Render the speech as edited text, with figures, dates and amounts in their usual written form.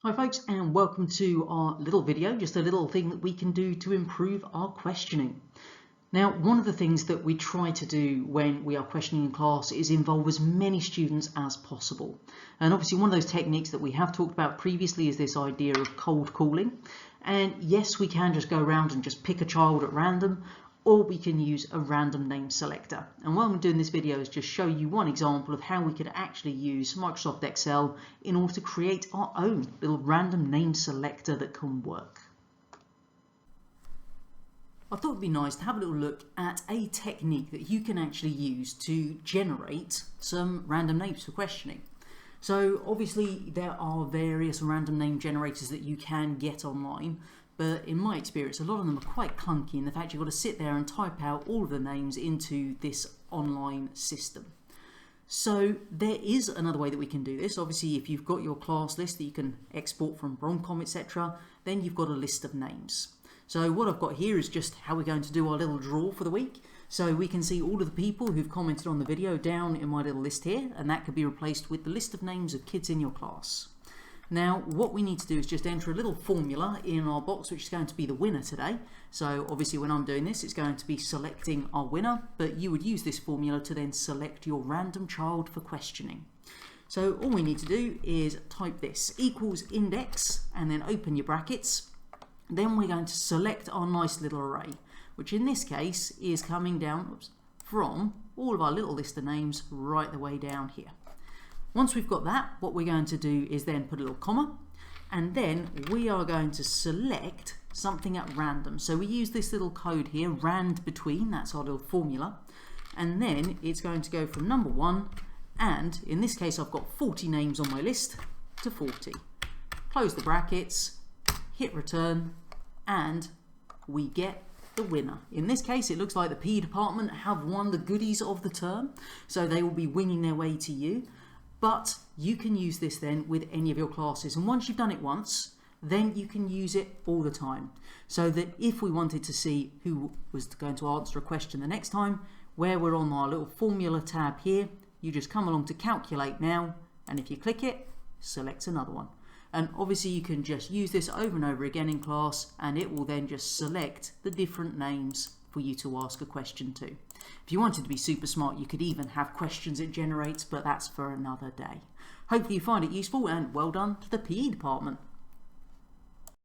Hi folks, and welcome to our little video, just a little thing that we can do to improve our questioning. Now, one of the things that we try to do when we are questioning in class is involve as many students as possible. And obviously one of those techniques that we have talked about previously is this idea of cold calling. And yes, we can just go around and just pick a child at random, or we can use a random name selector. And what I'm doing this video is just show you one example of how we could actually use Microsoft Excel in order to create our own little random name selector that can work. I thought it'd be nice to have a little look at a technique that you can actually use to generate some random names for questioning. So obviously there are various random name generators that you can get online, but in my experience a lot of them are quite clunky in the fact you've got to sit there and type out all of the names into this online system. So there is another way that we can do this. Obviously if you've got your class list that you can export from Bromcom, etc., then you've got a list of names. So what I've got here is just how we're going to do our little draw for the week. So we can see all of the people who've commented on the video down in my little list here, and that could be replaced with the list of names of kids in your class. Now what we need to do is just enter a little formula in our box which is going to be the winner today. So obviously when I'm doing this it's going to be selecting our winner, but you would use this formula to then select your random child for questioning. So all we need to do is type this equals index and then open your brackets. Then we're going to select our nice little array, which in this case is coming down from all of our little list of names right the way down here. Once we've got that, what we're going to do is then put a little comma, and then we are going to select something at random. So we use this little code here, rand between, that's our little formula, and then it's going to go from number 1, and in this case I've got 40 names on my list, to 40. Close the brackets, hit return, and we get the winner. In this case it looks like the PE department have won the goodies of the term, so they will be winging their way to you. But you can use this then with any of your classes, and once you've done it once, then you can use it all the time. So that if we wanted to see who was going to answer a question the next time, where we're on our little formula tab here, you just come along to calculate now, and if you click it, select another one. And obviously you can just use this over and over again in class, and it will then just select the different names for you to ask a question to. If you wanted to be super smart, you could even have questions it generates, but that's for another day. Hopefully you find it useful, and well done to the PE department.